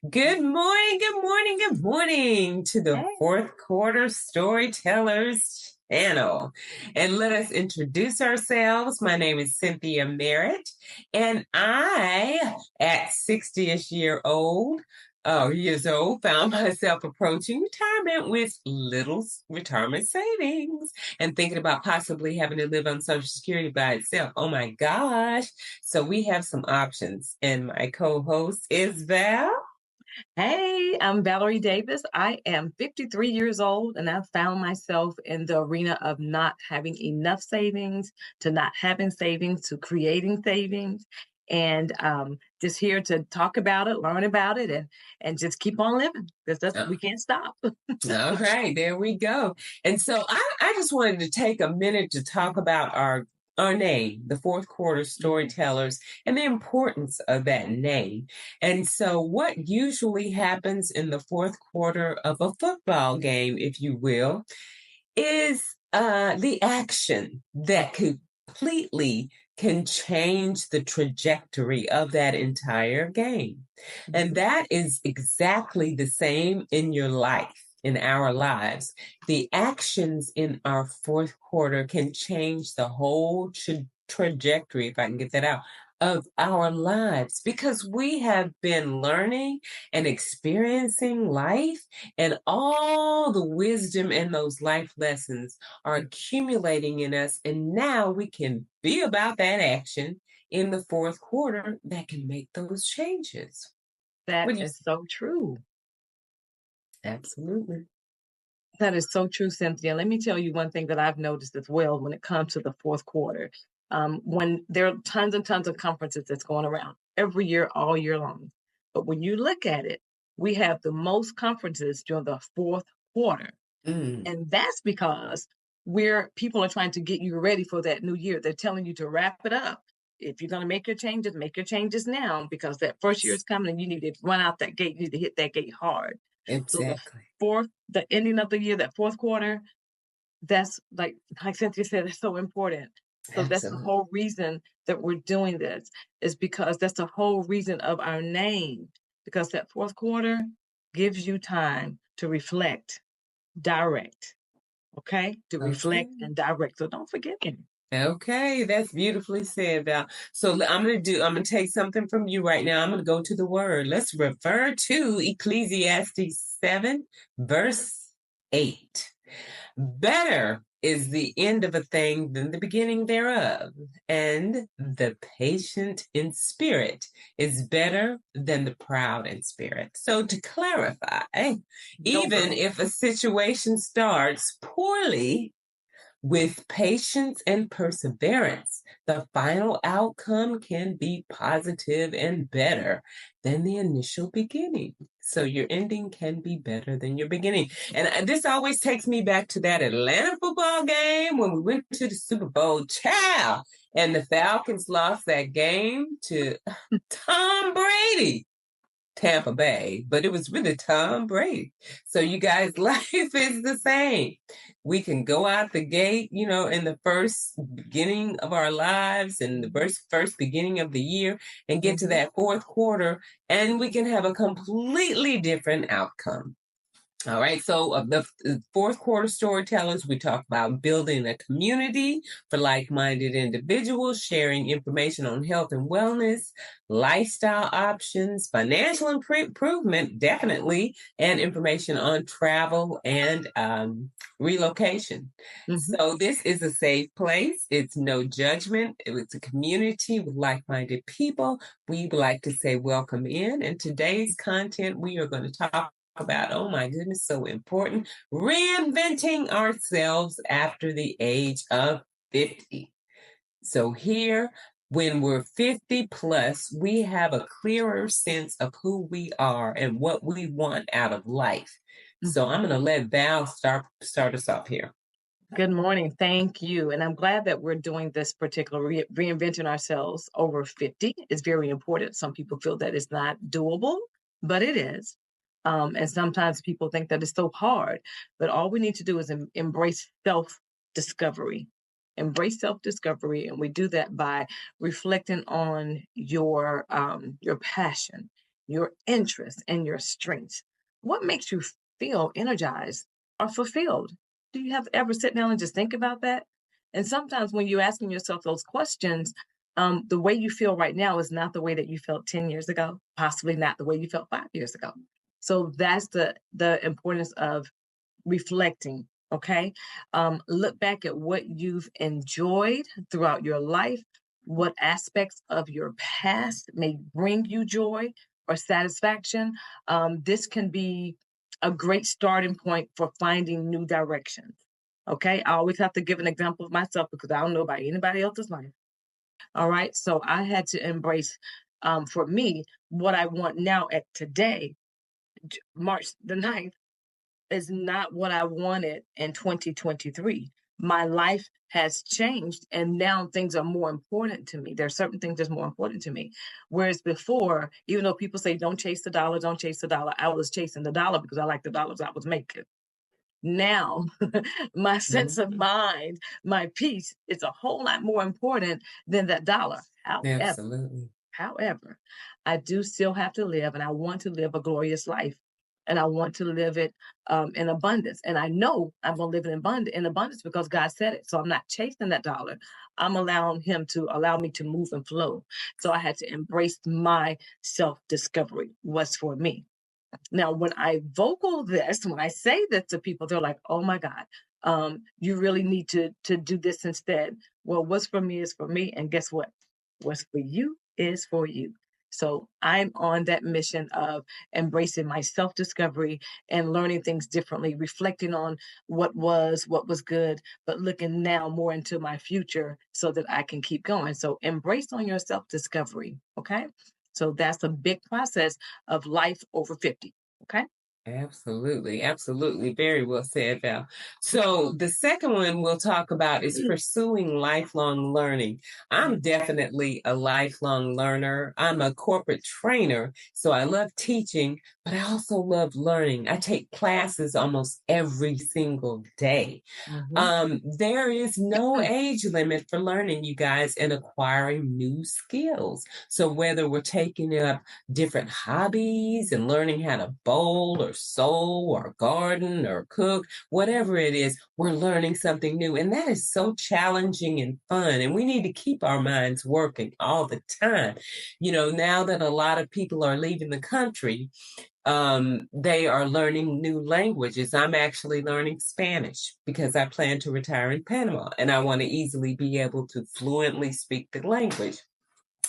Good morning, good morning, good morning to the Hey, fourth quarter Storytellers channel. And let us introduce ourselves. My name is Cynthia Merritt, and I, at 60ish years old, found myself approaching retirement with little retirement savings and thinking about possibly having to live on Social Security by itself. Oh my gosh. So we have some options. And my co-host is Val. hey, I'm Valerie Davis. I am 53 years old, and I've found myself in the arena of not having enough savings, to not having savings, to creating savings, and just here to talk about it, learn about it, and just keep on living because we can't stop. All right, there we go. And so I just wanted to take a minute to talk about our name, the fourth quarter storytellers, and the importance of that name. And so what usually happens in the fourth quarter of a football game, if you will, is the action that completely can change the trajectory of that entire game. And that is exactly the same in your life, in our lives. The actions in our fourth quarter can change the whole trajectory, if I can get that out, of our lives because we have been learning and experiencing life, and all the wisdom and those life lessons are accumulating in us. And now we can be about that action in the fourth quarter that can make those changes. That What do you is so true. Absolutely. That is so true, Cynthia. Let me tell you one thing that I've noticed as well when it comes to the fourth quarter. When there are tons and tons of conferences that's going around every year, all year long. But when you look at it, we have the most conferences during the fourth quarter. Mm, And that's because where people are trying to get you ready for that new year. They're telling you to wrap it up. If you're going to make your changes now because that first year is coming and you need to run out that gate. You need to hit that gate hard. So exactly. the ending of the year, that fourth quarter, that's like Cynthia said, it's so important. So that's the Absolutely. whole reason that we're doing this is because that's the whole reason of our name. Because that fourth quarter gives you time to reflect, direct, okay? To Okay. reflect and direct. So don't forget it. Okay, that's beautifully said, Val. So I'm gonna take something from you right now. I'm gonna go to the word. Let's refer to Ecclesiastes 7, verse 8. Better is the end of a thing than the beginning thereof, and the patient in spirit is better than the proud in spirit. So, to clarify, Go, even girl. if a situation starts poorly, with patience and perseverance, the final outcome can be positive and better than the initial beginning. So your ending can be better than your beginning. And this always takes me back to that Atlanta football game when we went to the Super Bowl. Child, and the Falcons lost that game to Tom Brady. Tampa Bay, but it was really Tom Brady. So you guys, life is the same. We can go out the gate, in the first beginning of our lives and the first beginning of the year and get to Mhm. that fourth quarter, and we can have a completely different outcome. All right, so the fourth quarter storytellers, we talk about building a community for like minded individuals, sharing information on health and wellness, lifestyle options, financial improvement, definitely, and information on travel and relocation. Mhm. So, this is a safe place. It's no judgment. It's a community with like minded people. We would like to say welcome in. And today's content, we are going to talk about, oh my goodness, so important, reinventing ourselves after the age of 50. So here, when we're 50 plus, we have a clearer sense of who we are and what we want out of life. So I'm Mhm. going to let Val start us off here. Good morning. Thank you. And I'm glad that we're doing this particular reinventing ourselves over 50. It's very important. Some people feel that it's not doable, but it is. And sometimes people think that it's so hard. But all we need to do is embrace self discovery. Embrace self discovery. And we do that by reflecting on your passion your interests, and your strengths. What makes you feel energized or fulfilled? Do you have ever sit down and just think about that? And sometimes when you're asking yourself those questions, the way you feel right now is not the way that you felt 10 years ago, possibly not the way you felt 5 years ago. So that's the importance of reflecting. Okay. Look back at what you've enjoyed throughout your life, what aspects of your past may bring you joy or satisfaction. This can be a great starting point for finding new directions. Okay. I always have to give an example of myself because I don't know about anybody else's life. All right. So I had to embrace, for me, what I want now at today, March the 9th, is not what I wanted in 2023. My life has changed and now things are more important to me. There are certain things that's more important to me. Whereas before, even though people say don't chase the dollar, don't chase the dollar, I was chasing the dollar because I like the dollars I was making. Now, my sense of Mhm. mind, my peace is a whole lot more important than that dollar. Absolutely. However, I do still have to live, and I want to live a glorious life, and I want to live it in abundance. And I know I'm going to live in abundance because God said it. So I'm not chasing that dollar. I'm allowing Him to allow me to move and flow. So I had to embrace my self discovery. What's for me? Now, when I vocal this, when I say this to people, they're like, "Oh my God, you really need to do this instead." Well, what's for me is for me, and guess what? What's for you is for you. So I'm on that mission of embracing my self discovery and learning things differently, reflecting on what was good, but looking now more into my future so that I can keep going. So embrace on your self discovery. Okay. So that's a big process of life over 50. Okay. Absolutely, absolutely. Very well said, Val. So the second one we'll talk about is pursuing lifelong learning. I'm definitely a lifelong learner. I'm a corporate trainer, so I love teaching, but I also love learning. I take classes almost every single day. Mhm. There is no age limit for learning, you guys, and acquiring new skills. So whether we're taking up different hobbies and learning how to bowl or sew or garden or cook, whatever it is, we're learning something new. And that is so challenging and fun. And we need to keep our minds working all the time. You know, now that a lot of people are leaving the country, they are learning new languages. I'm actually learning Spanish because I plan to retire in Panama and I want to easily be able to fluently speak the language.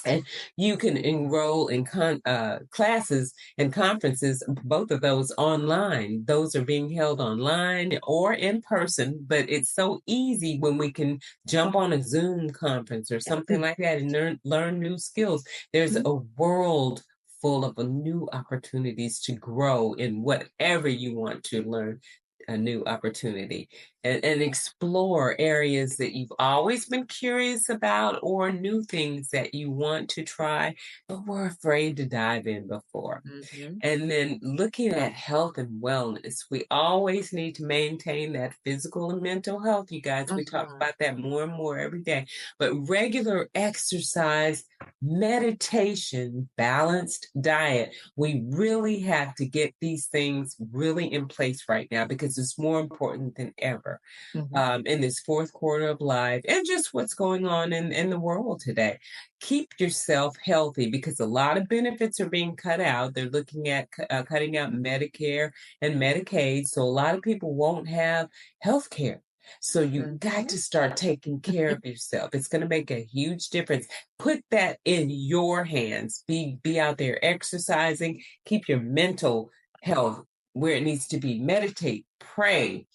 And you can enroll in classes and conferences, both of those online. Those are being held online or in person, but it's so easy when we can jump on a Zoom conference or something like that and learn new skills. There's a world full of new opportunities to grow in whatever you want to learn. A new opportunity and explore areas that you've always been curious about or new things that you want to try, but were afraid to dive in before. Mhm. And then looking at health and wellness, we always need to maintain that physical and mental health, you guys. We talk Mhm. about that more and more every day. But regular exercise, meditation, balanced diet, we really have to get these things really in place right now because it's more important than ever Mhm. in this fourth quarter of life and just what's going on in the world today. Keep yourself healthy because a lot of benefits are being cut out. They're looking at cutting out Medicare and Medicaid. So a lot of people won't have health care. So you got Mhm. to start taking care of yourself. It's going to make a huge difference. Put that in your hands. Be out there exercising. Keep your mental health where it needs to be. Meditate, pray,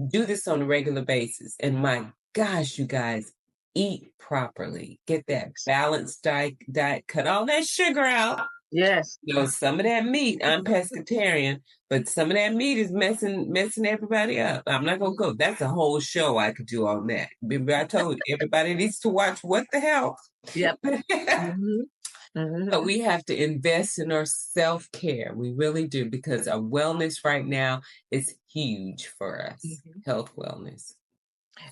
do this on a regular basis. And my gosh, you guys, eat properly. Get that Yes. balanced diet, cut all that sugar out. Yes. You know, some of that meat, I'm pescatarian, but some of that meat is messing everybody up. I'm not gonna go. That's a whole show I could do on that. Remember, I told you, everybody needs to watch What the Hell. Yep. Mhm. But Mhm. we have to invest in our self-care. We really do, because our wellness right now is huge for us. Mhm. Health wellness.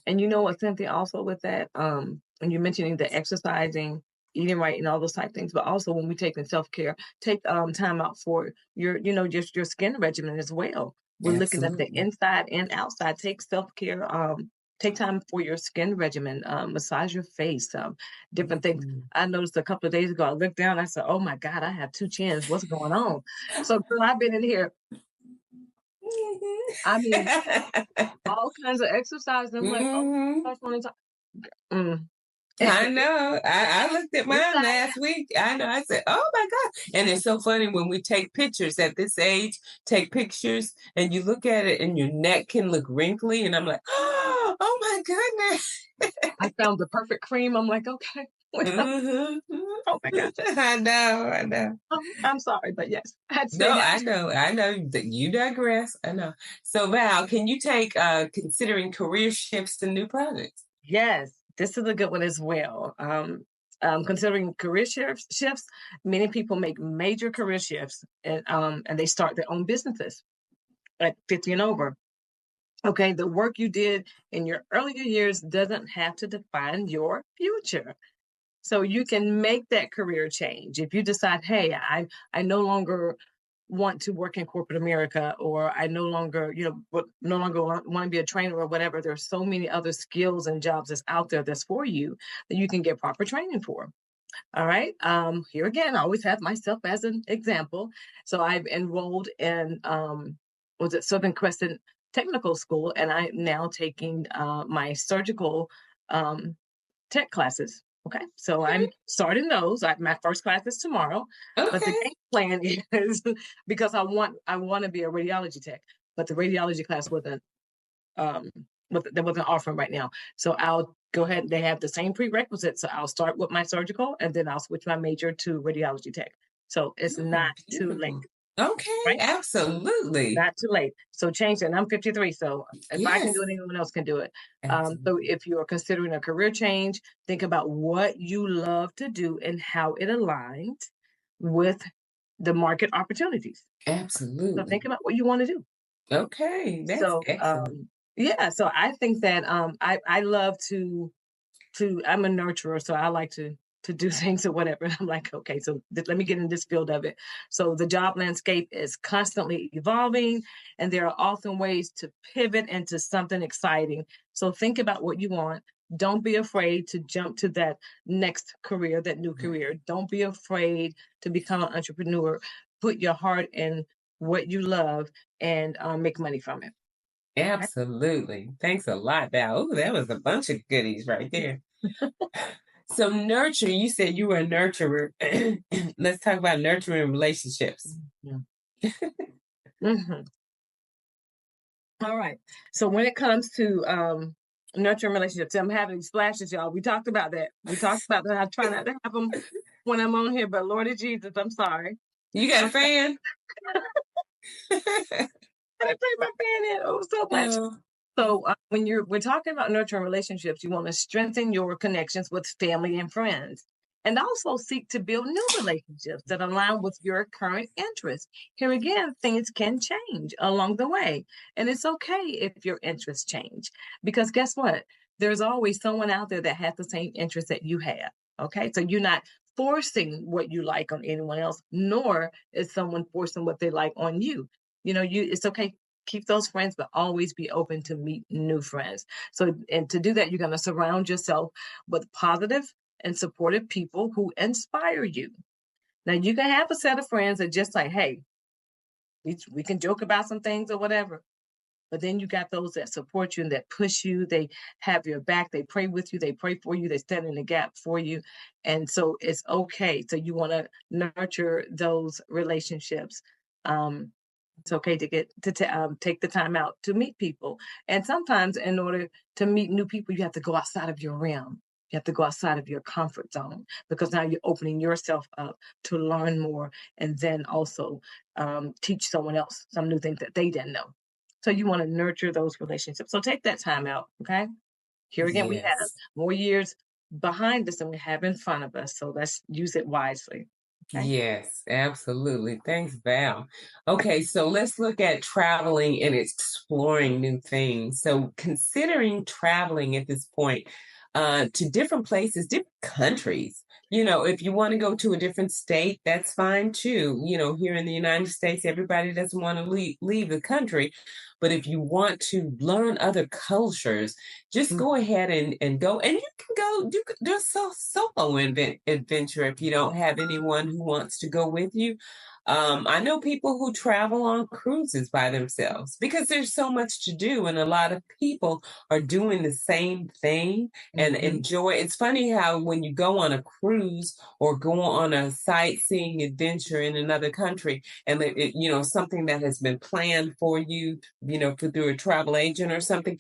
And you know what, Cynthia, also with that, when you're mentioning the exercising, eating right and all those type things. But also when we take in self-care, take time out for your skin regimen as well. We're looking at the Absolutely. inside and outside. Take self-care, take time for your skin regimen, massage your face, different things. Mhm. I noticed a couple of days ago, I looked down, I said, oh my God, I have 2 chins. What's going on? So girl, I've been in here, I mean, all kinds of exercise. And I'm like, oh Mhm. gosh, one time. Mm. I know. I looked at mine Inside. last week. I know. I said, "Oh my God!" And it's so funny when we take pictures at this age. Take pictures, and you look at it, and your neck can look wrinkly, and I'm like, "Oh my goodness!" I found the perfect cream. I'm like, okay. Mhm. Oh my gosh. I know. I know. I'm sorry, but yes, I had to say No, that. I know. I know that you digress. I know. So Val, can you take considering career shifts to new projects? Yes, this is a good one as well. Considering career shifts, many people make major career shifts and they start their own businesses at 50 and over. Okay, the work you did in your earlier years doesn't have to define your future. So you can make that career change. If you decide, hey, I no longer want to work in corporate America, or I no longer, no longer want to be a trainer or whatever. There's so many other skills and jobs that's out there that's for you that you can get proper training for. All right. Here again, I always have myself as an example. So I've enrolled in was it Southern Crescent Technical School, and I'm now taking my surgical um, tech classes. Okay, so I'm Okay. starting those. My first class is tomorrow, but the Okay. game plan is because I want to be a radiology tech, but the radiology class wasn't um that wasn't offering right now. So I'll go ahead. They have the same prerequisites. So I'll start with my surgical, and then I'll switch my major to radiology tech. So it's Oh, not too late, beautiful. Okay. right? Absolutely. Not too late. So change it. And I'm 53. So if I can do Yes. it, anyone else can do it. So Absolutely. if you're considering a career change, think about what you love to do and how it aligns with the market opportunities. So think Absolutely. about what you want to do. Okay. That's So excellent. yeah, so I think that I love to I'm a nurturer, so I like to do things or whatever. I'm like, okay, so let me get in this field of it. So the job landscape is constantly evolving, and there are often ways to pivot into something exciting. So think about what you want. Don't be afraid to jump to that next career, that new Right. career. Don't be afraid to become an entrepreneur. Put your heart in what you love and make money from it. Okay? Absolutely. Thanks a lot, Val. Ooh, that was a bunch of goodies right there. So nurture, you said you were a nurturer. Let's talk about nurturing relationships. Mhm. Mhm. All right. So when it comes to nurturing relationships, I'm having splashes, y'all. We talked about that. We talked about that. I try not to have them when I'm on here, but Lord of Jesus, I'm sorry. You got a I'm fan? trying to take my fan in. Oh, so much. Oh, So when we're talking about nurturing relationships, you want to strengthen your connections with family and friends, and also seek to build new relationships that align with your current interests. Here again, things can change along the way, and it's okay if your interests change because guess what? There's always someone out there that has the same interests that you have. Okay, so you're not forcing what you like on anyone else, nor is someone forcing what they like on you. It's okay, keep those friends, but always be open to meet new friends. So, and to do that, you're going to surround yourself with positive and supportive people who inspire you. Now, you can have a set of friends that just like, hey, we can joke about some things or whatever. But then you got those that support you and that push you. They have your back. They pray with you. They pray for you. They stand in the gap for you. And so it's okay. So you want to nurture those relationships. Um, it's okay to take the time out to meet people. And sometimes, in order to meet new people, you have to go outside of your realm. You have to go outside of your comfort zone because now you're opening yourself up to learn more and then also teach someone else some new things that they didn't know. So you want to nurture those relationships. So take that time out. Okay. Here again, we have yes. more years behind us than we have in front of us. So let's use it wisely. Okay. Yes, absolutely. Thanks, Val. Okay, so let's look at traveling and exploring new things. So, considering traveling at this point, to different places, different countries. If you want to go to a different state, that's fine too. Here in the United States, everybody doesn't want to leave the country. But if you want to learn other cultures, just go ahead and go. And you can go do a solo adventure if you don't have anyone who wants to go with you. I know people who travel on cruises by themselves because there's so much to do, and a lot of people are doing the same thing and enjoy. It's funny how when you go on a cruise or go on a sightseeing adventure in another country, and something that has been planned for you, through a travel agent or something,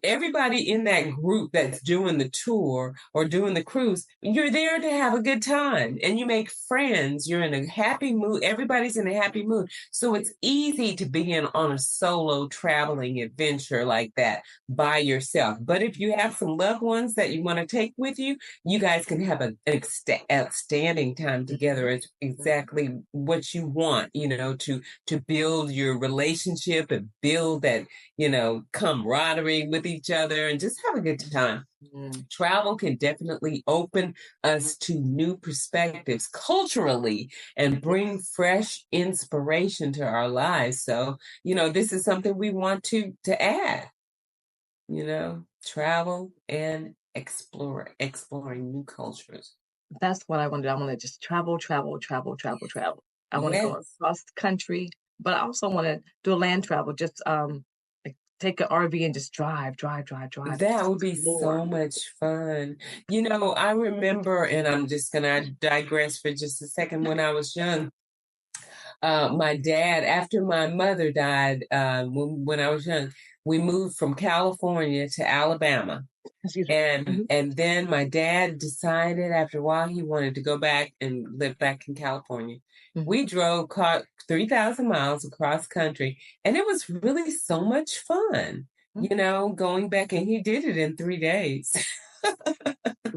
everybody in that group that's doing the tour or doing the cruise, you're there to have a good time and you make friends. You're in a happy mood. Everybody's in a happy mood. So it's easy to be on a solo traveling adventure like that by yourself. But if you have some loved ones that you want to take with you, you guys can have an outstanding time together. It's exactly what you want, to build your relationship and build that, camaraderie with each other and just have a good time. Travel can definitely open us to new perspectives culturally and bring fresh inspiration to our lives. So, this is something we want to add, travel and exploring new cultures. That's what I want to do. I want to just travel, travel, travel, travel, travel. I want to go across the country, but I also want to do a land travel, just like take an RV and just drive, drive, drive, drive. That would be so much fun. I remember, and I'm just going to digress for just a second. When I was young, my dad, after my mother died, when I was young, we moved from California to Alabama. And then my dad decided after a while he wanted to go back and live back in California. We drove 3,000 miles across country, and it was really so much fun, going back, and he did it in 3 days.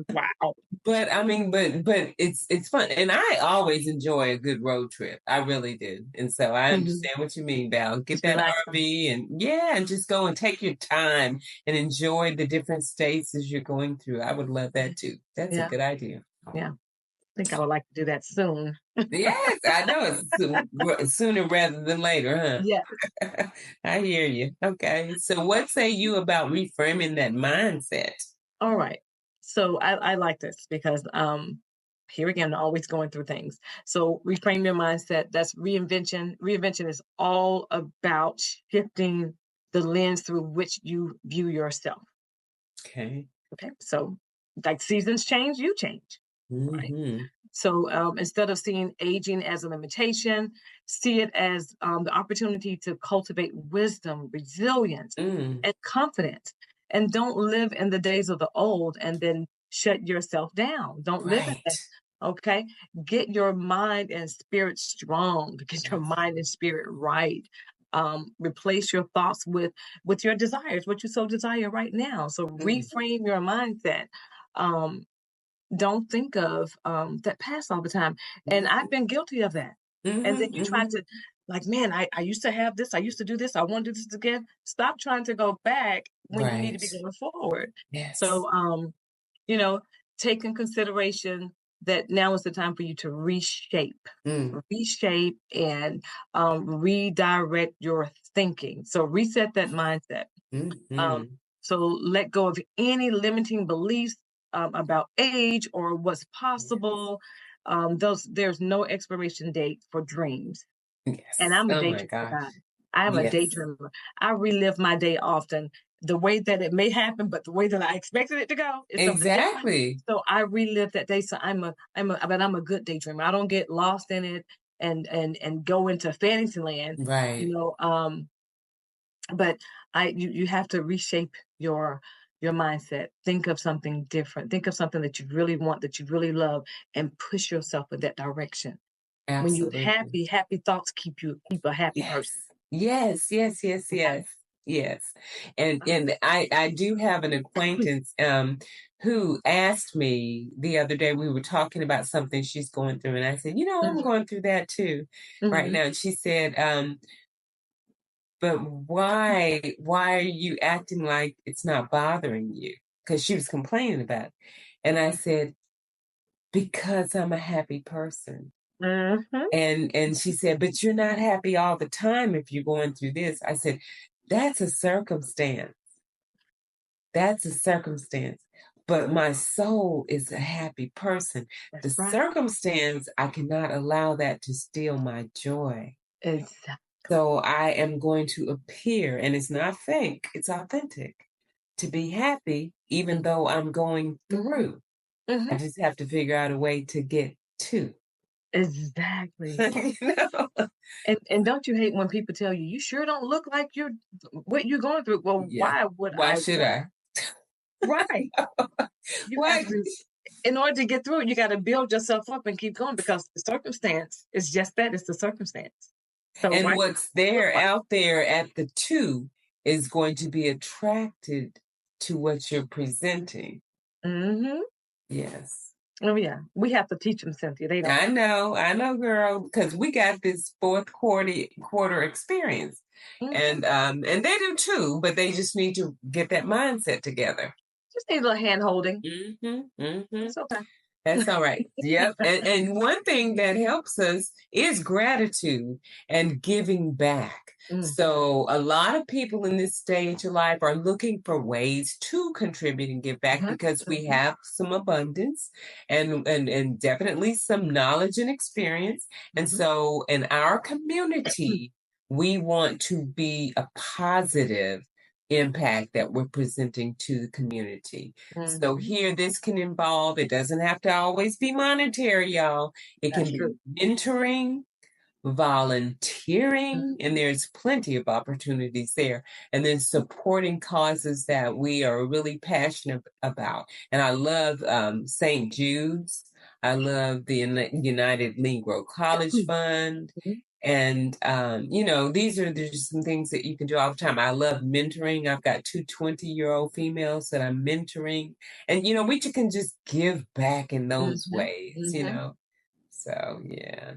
Wow. But I mean, but it's fun. And I always enjoy a good road trip. I really do. And so I understand what you mean, Val. Get that RV and just go and take your time and enjoy the different states as you're going through. I would love that too. That's a good idea. Yeah. I think I would like to do that soon. Yes, I know it's sooner rather than later, huh? Yeah. I hear you. Okay. So what say you about reframing that mindset? All right. So I like this because here again, always going through things. So reframe your mindset. That's reinvention. Reinvention is all about shifting the lens through which you view yourself. Okay. Okay. So like seasons change, you change. Right. So instead of seeing aging as a limitation, see it as the opportunity to cultivate wisdom, resilience, and confidence. And don't live in the days of the old and then shut yourself down. Don't live in that. Okay. Get your mind and spirit strong. Get your mind and spirit right. Replace your thoughts with your desires, what you so desire right now. So reframe your mindset. Don't think of that past all the time. And I've been guilty of that. And then you try to, like, man, I used to have this, I used to do this, I want to do this again. Stop trying to go back when you need to be going forward. So, take in consideration that now is the time for you to reshape, and redirect your thinking. So reset that mindset. So let go of any limiting beliefs about age or what's possible. There's no expiration date for dreams. And I'm a daydreamer. I'm a daydreamer. I relive my day often. The way that it may happen, but the way that I expected it to go is something different. So I relive that day. So I'm a good daydreamer. I don't get lost in it and go into fantasy land. Right. But you have to reshape your mindset. Think of something different. Think of something that you really want, that you really love, and push yourself in that direction. Absolutely. When you're happy thoughts keep a happy person. Yes. And I do have an acquaintance who asked me the other day, we were talking about something she's going through, and I said, I'm going through that too right now. And she said, but why are you acting like it's not bothering you? because she was complaining about it. And I said, because I'm a happy person. Mm-hmm. And she said, but you're not happy all the time if you're going through this. I said, that's a circumstance. That's a circumstance. But my soul is a happy person. The That's right. circumstance, I cannot allow that to steal my joy. Exactly. So I am going to appear, and it's not fake, it's authentic, to be happy, even though I'm going through. Mm-hmm. I just have to figure out a way to get to. Exactly. You know? And don't you hate when people tell you, you sure don't look like you're what you're going through? Well, Yeah. why would Why I should want I? right? You Why? have to, in order to get through it, you got to build yourself up and keep going because the circumstance is just that, it's the circumstance. So And why what's look there like out there at the two is going to be attracted to what you're presenting. mm-hmm. Yes. Oh yeah. We have to teach them, Cynthia. They don't I know, girl, because we got this fourth quarter experience. mm-hmm. And they do too, but they just need to get that mindset together. Just need a little hand holding. Mm-hmm, mm-hmm. It's okay. That's all right. Yep. And one thing that helps us is gratitude and giving back. So a lot of people in this stage of life are looking for ways to contribute and give back because we have some abundance and definitely some knowledge and experience. And so in our community, we want to be a positive impact that we're presenting to the community. So here, this can involve, it doesn't have to always be monetary, y'all. It can be mentoring, volunteering, and there's plenty of opportunities there. And then supporting causes that we are really passionate about. And I love St. Jude's. I love the United Negro College Fund. And, these are just some things that you can do all the time. I love mentoring. I've got two 20-year-old females that I'm mentoring. And, we can just give back in those ways, So, yeah.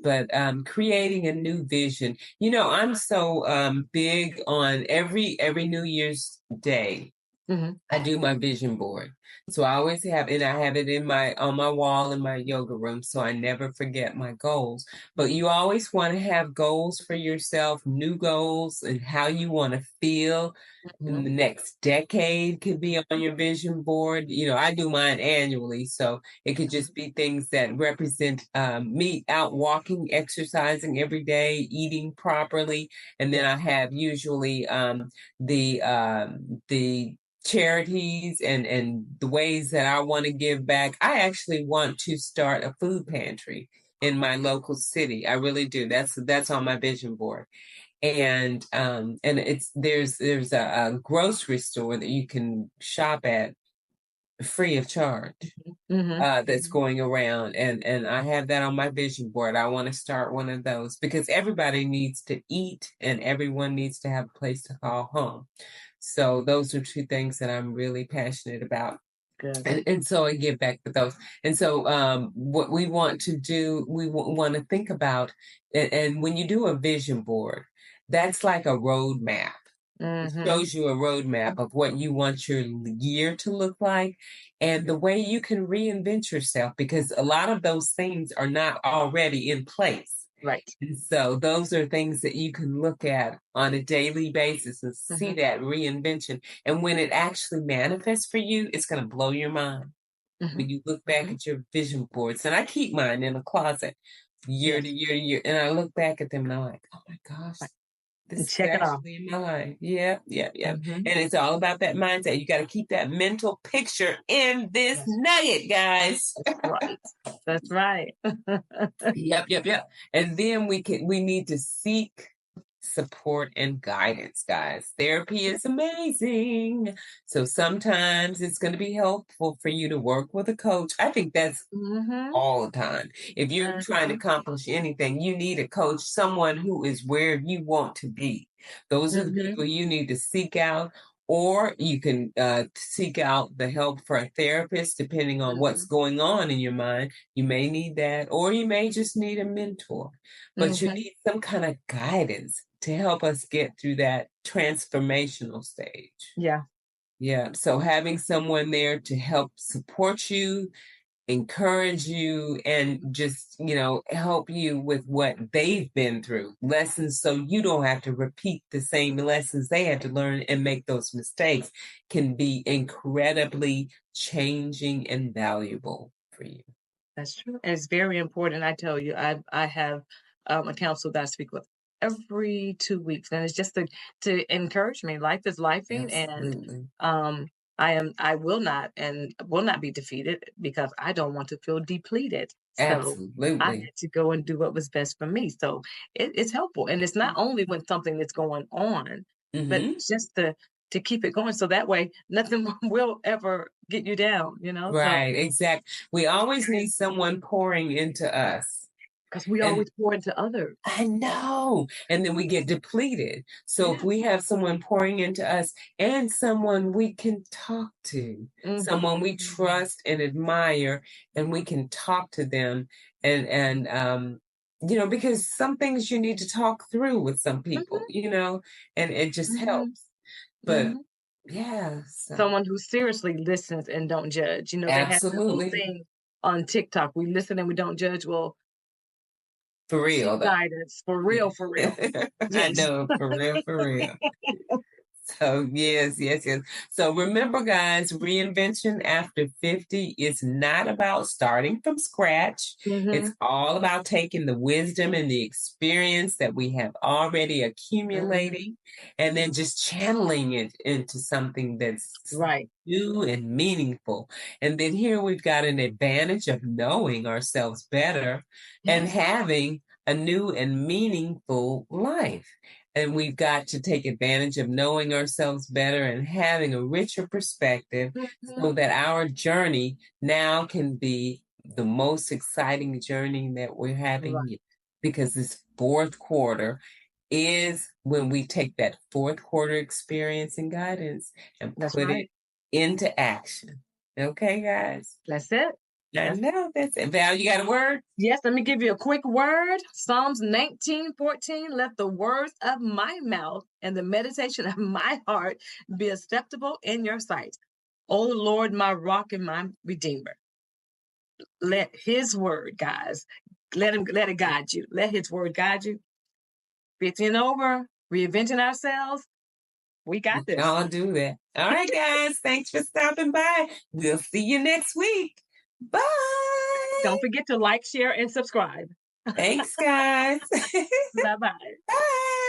But creating a new vision. I'm so big on every New Year's Day. I do my vision board. So I always have, and I have it on my wall in my yoga room, so I never forget my goals. But you always want to have goals for yourself, new goals, and how you want to feel in the next decade could be on your vision board. I do mine annually, so it could just be things that represent me out walking, exercising every day, eating properly, and then I have usually the charities and the ways that I want to give back. I actually want to start a food pantry in my local city. I really do. That's on my vision board. And it's there's a grocery store that you can shop at free of charge that's going around, and I have that on my vision board. I want to start one of those because everybody needs to eat and everyone needs to have a place to call home. So those are two things that I'm really passionate about. Good. And so I give back to those. And so what we want to do, we want to think about, and when you do a vision board, that's like a roadmap. It shows you a roadmap of what you want your year to look like and the way you can reinvent yourself because a lot of those things are not already in place. Right. And so those are things that you can look at on a daily basis and see that reinvention. And when it actually manifests for you, it's going to blow your mind when you look back at your vision boards. And I keep mine in a closet year to year to year. And I look back at them and I'm like, oh my gosh, this is Check it off. actually in my life. Yeah. And it's all about that mindset. You got to keep that mental picture in this nugget, guys. Right. That's right. Yep. And then we need to seek support and guidance, guys. Therapy is amazing. So sometimes it's going to be helpful for you to work with a coach. I think that's all the time. If you're trying to accomplish anything, you need a coach, someone who is where you want to be. Those are the people you need to seek out. Or you can seek out the help for a therapist, depending on what's going on in your mind. You may need that, or you may just need a mentor. But you need some kind of guidance to help us get through that transformational stage. Yeah. Yeah. So having someone there to help support you, encourage you, and just, help you with what they've been through, lessons, so you don't have to repeat the same lessons they had to learn and make those mistakes, can be incredibly changing and valuable for you. That's true. And it's very important. I tell you, I have a counsel that I speak with every 2 weeks, and it's just to encourage me. Life is lifing, and Absolutely. um, I will not be defeated because I don't want to feel depleted. So I Absolutely. had to go and do what was best for me. So it's helpful, and it's not only when something is going on, but Hmm. just to keep it going, so that way nothing will ever get you down. So Right, exactly. We always need someone pouring into us. because we And always pour into others. I know. And then we get depleted. So if Yeah. we have someone pouring into us and someone we can talk to, someone we Mhm. trust and admire, and we can talk to them, and because some things you need to talk through with some people, Mhm. and it just Mhm. helps. But Mhm. yeah, so Someone who seriously listens and don't judge. They have that little absolutely. thing on TikTok. We listen and we don't judge. Well, For seek real though. guidance for real, for Yeah. real. I Yes. know, for real, for real. So, yes, yes, yes. So, remember, guys, reinvention after 50 is not about starting from scratch. It's Mhm. all about taking the wisdom and the experience that we have already Mhm. accumulating and then just channeling it into something that's Right. new and meaningful. And then here we've got an advantage of knowing ourselves better and Yes. having a new and meaningful life. And we've got to take advantage of knowing ourselves better and having a richer perspective so Mhm. that our journey now can be the most exciting journey that we're Right. having, because this fourth quarter is when we take that fourth quarter experience and guidance and That's put it right. into action. Okay, guys? That's it. I That's know that's it. Val, you got a word? Yes, let me give you a quick word. Psalms 19:14. Let the words of my mouth and the meditation of my heart be acceptable in your sight. O Lord, my rock and my redeemer. Let his word, guys, let it guide you. Let his word guide you. 50 and over, reinventing ourselves. We We got can this. all do that. All right, guys. Thanks for stopping by. We'll see you next week. Bye. Don't forget to like, share, and subscribe. Thanks, guys. Bye bye. Bye.